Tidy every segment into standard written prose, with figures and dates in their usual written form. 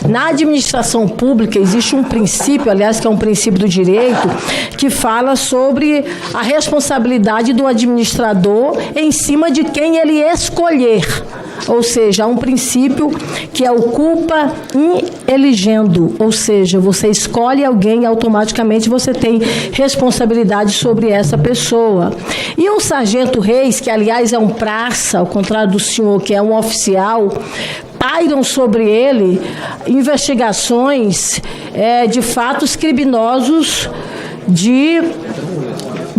Na administração pública existe um princípio, aliás, que é um princípio do direito, que fala sobre a responsabilidade do administrador em cima de quem ele escolher. Ou seja, há um princípio que é o culpa in eligendo, ou seja, você escolhe alguém e automaticamente você tem responsabilidade sobre essa pessoa. E o sargento Reis, que aliás é um praça, ao contrário do senhor, que é um oficial, pairam sobre ele investigações de fatos criminosos de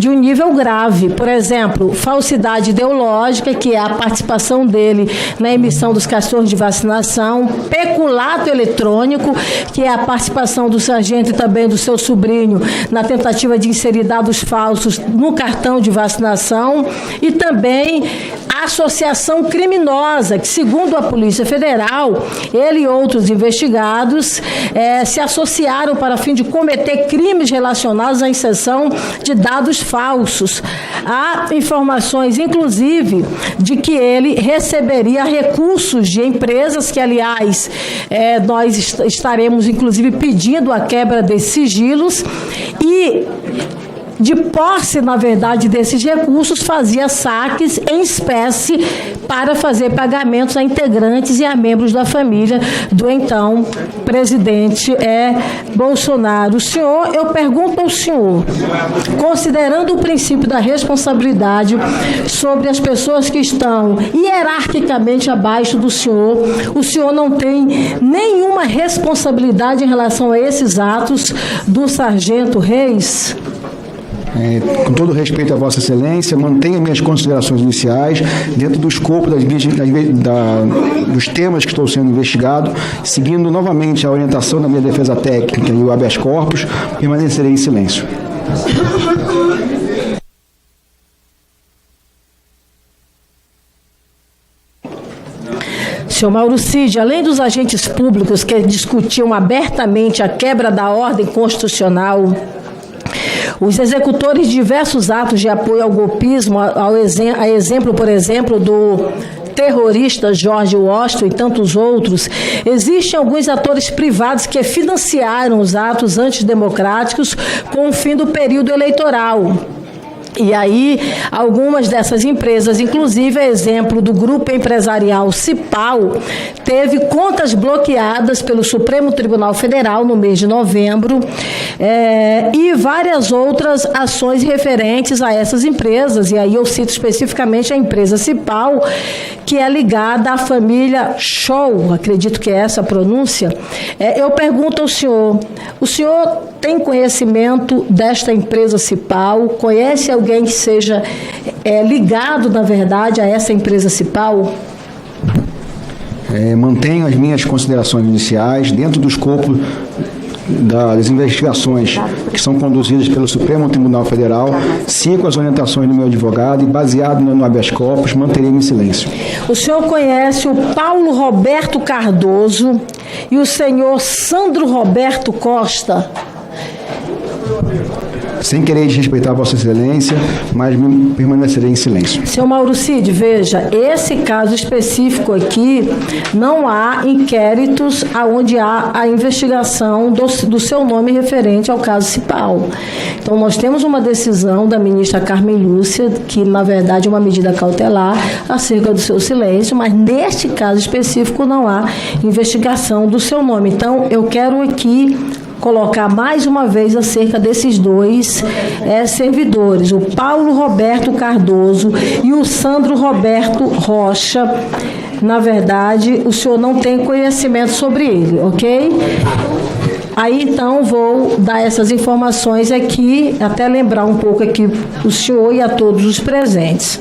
um nível grave. Por exemplo, falsidade ideológica, que é a participação dele na emissão dos cartões de vacinação, peculato eletrônico, que é a participação do sargento e também do seu sobrinho na tentativa de inserir dados falsos no cartão de vacinação, e também associação criminosa, que, segundo a Polícia Federal, ele e outros investigados se associaram para fim de cometer crimes relacionados à inserção de dados falsos. Há informações, inclusive, de que ele receberia recursos de empresas que, aliás, nós estaremos, inclusive, pedindo a quebra desses sigilos, e de posse, na verdade, desses recursos, fazia saques em espécie para fazer pagamentos a integrantes e a membros da família do então presidente Bolsonaro. Eu pergunto ao senhor, considerando o princípio da responsabilidade sobre as pessoas que estão hierarquicamente abaixo do senhor, o senhor não tem nenhuma responsabilidade em relação a esses atos do sargento Reis? Com todo respeito a Vossa Excelência, mantenho minhas considerações iniciais dentro do escopo dos temas que estou sendo investigado, seguindo novamente a orientação da minha defesa técnica e o habeas corpus, permanecerei em silêncio. Senhor Mauro Cid, além dos agentes públicos que discutiam abertamente a quebra da ordem constitucional, os executores de diversos atos de apoio ao golpismo, a exemplo, por exemplo, do terrorista George Washington e tantos outros, existem alguns atores privados que financiaram os atos antidemocráticos com o fim do período eleitoral. E aí, algumas dessas empresas, inclusive, a exemplo do grupo empresarial Cipal, teve contas bloqueadas pelo Supremo Tribunal Federal no mês de novembro, e várias outras ações referentes a essas empresas. E aí eu cito especificamente a empresa Cipal, que é ligada à família Scholl, acredito que é essa a pronúncia. Eu pergunto ao senhor, o senhor tem conhecimento desta empresa Cipal? Conhece alguém que seja ligado, na verdade, a essa empresa Cipal? Mantenho as minhas considerações iniciais dentro do escopo das investigações que são conduzidas pelo Supremo Tribunal Federal, sigo as orientações do meu advogado e, baseado no habeas corpus, manterei-me em silêncio. O senhor conhece o Paulo Roberto Cardoso e o senhor Sandro Roberto Costa? Sem querer desrespeitar a Vossa Excelência, mas permanecerei em silêncio. Senhor Mauro Cid, veja, esse caso específico aqui, não há inquéritos onde há a investigação do seu nome referente ao caso Cipal. Então, nós temos uma decisão da ministra Carmen Lúcia, que, na verdade, é uma medida cautelar acerca do seu silêncio, mas neste caso específico não há investigação do seu nome. Então, eu quero aqui colocar mais uma vez acerca desses dois servidores, o Paulo Roberto Cardoso e o Sandro Roberto Rocha. Na verdade, o senhor não tem conhecimento sobre ele, ok? Aí, então, vou dar essas informações aqui, até lembrar um pouco aqui o senhor e a todos os presentes.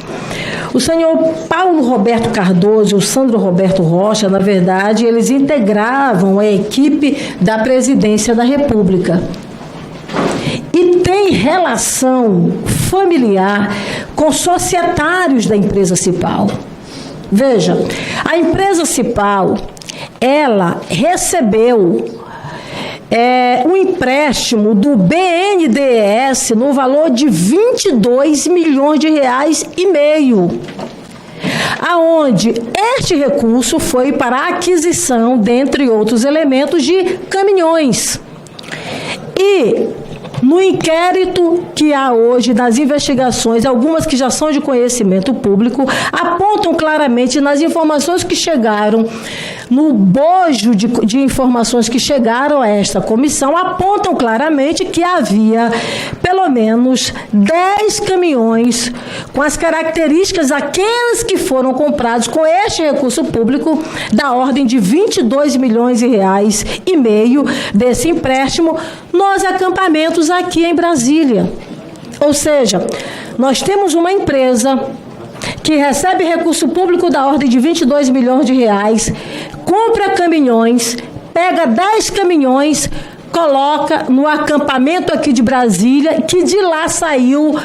O senhor Paulo Roberto Cardoso e o Sandro Roberto Rocha, na verdade, eles integravam a equipe da Presidência da República. E tem relação familiar com societários da empresa Cipal. Veja, a empresa Cipal, ela recebeu um empréstimo do BNDES no valor de 22 milhões de reais e meio. aonde este recurso foi para a aquisição, dentre outros elementos, de caminhões. E no inquérito que há hoje, nas investigações, algumas que já são de conhecimento público, apontam claramente nas informações que chegaram, no bojo de informações que chegaram a esta comissão, apontam claramente que havia pelo menos 10 caminhões com as características daqueles que foram comprados com este recurso público, da ordem de 22 milhões de reais e meio desse empréstimo, nos acampamentos aqui em Brasília. Ou seja, nós temos uma empresa que recebe recurso público da ordem de 22 milhões de reais, compra caminhões, pega 10 caminhões, coloca no acampamento aqui de Brasília, que de lá saiu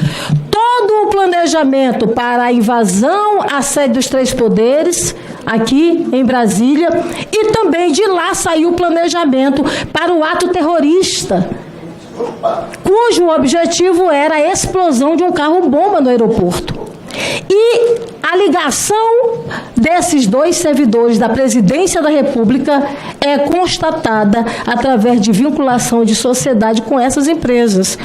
todo o planejamento para a invasão à sede dos Três Poderes, aqui em Brasília, e também de lá saiu o planejamento para o ato terrorista, cujo objetivo era a explosão de um carro-bomba no aeroporto. E a ligação desses dois servidores da Presidência da República é constatada através de vinculação de sociedade com essas empresas.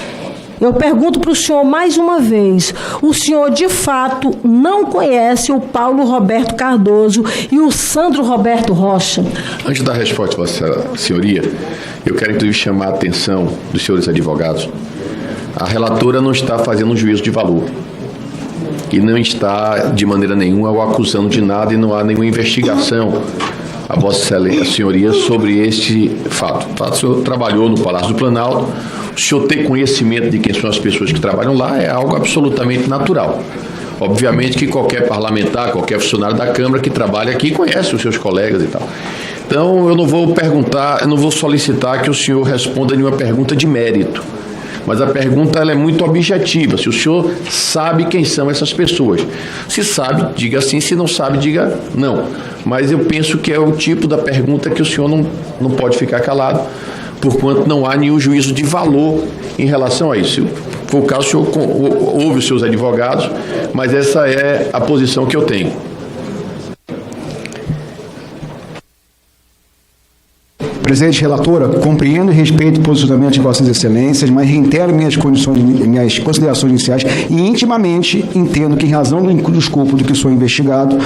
Eu pergunto para o senhor mais uma vez, o senhor de fato não conhece o Paulo Roberto Cardoso e o Sandro Roberto Rocha? Antes da resposta, Vossa Senhoria, eu quero inclusive chamar a atenção dos senhores advogados. A relatora não está fazendo um juízo de valor e não está de maneira nenhuma o acusando de nada e não há nenhuma investigação a Vossa Senhoria sobre este fato. O senhor trabalhou no Palácio do Planalto, o senhor ter conhecimento de quem são as pessoas que trabalham lá é algo absolutamente natural. Obviamente que qualquer parlamentar, qualquer funcionário da Câmara que trabalha aqui conhece os seus colegas e tal. Então eu não vou perguntar, eu não vou solicitar que o senhor responda nenhuma pergunta de mérito. Mas a pergunta ela é muito objetiva. Se o senhor sabe quem são essas pessoas. Se sabe, diga sim. Se não sabe, diga não. Mas eu penso que é o tipo da pergunta que o senhor não pode ficar calado, porquanto não há nenhum juízo de valor em relação a isso. Se for o caso, o senhor ouve os seus advogados, mas essa é a posição que eu tenho. Presidente relatora, compreendo e respeito o posicionamento de Vossas Excelências, mas reitero minhas considerações iniciais e intimamente entendo que, em razão do escopo do que sou investigado,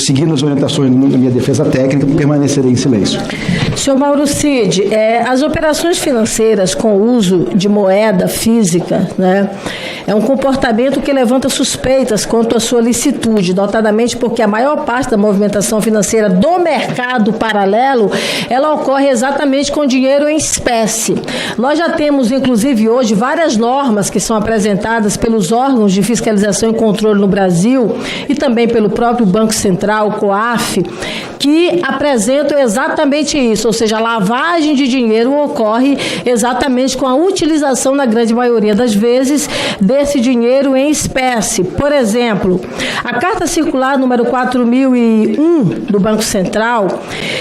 seguindo as orientações da minha defesa técnica, permanecerei em silêncio. Senhor Mauro Cid, as operações financeiras com uso de moeda física, né, é um comportamento que levanta suspeitas quanto à sua licitude, notadamente porque a maior parte da movimentação financeira do mercado paralelo, ela ocorre exatamente com dinheiro em espécie. Nós já temos, inclusive, hoje, várias normas que são apresentadas pelos órgãos de fiscalização e controle no Brasil e também pelo próprio Banco Central, o COAF, que apresentam exatamente isso, ou seja, a lavagem de dinheiro ocorre exatamente com a utilização, na grande maioria das vezes, desse dinheiro em espécie. Por exemplo, a Carta Circular número 4001 do Banco Central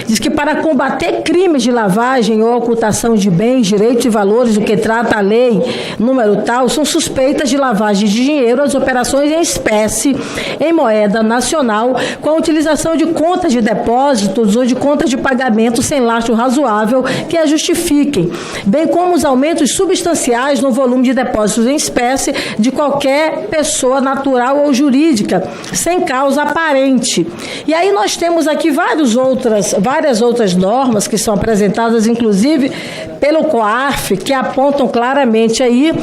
diz que para combater crimes de lavagem ou ocultação de bens, direitos e valores, do que trata a lei número tal, são suspeitas de lavagem de dinheiro as operações em espécie, em moeda nacional, com a utilização de contas de depósitos ou de contas de pagamento sem lastro razoável que a justifiquem, bem como os aumentos substanciais no volume de depósitos em espécie de qualquer pessoa natural ou jurídica, sem causa aparente. E aí nós temos aqui várias outras normas que são apresentadas, inclusive, pelo COAF, que apontam claramente aí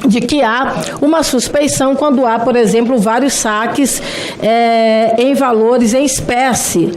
de que há uma suspeição quando há, por exemplo, vários saques em valores em espécie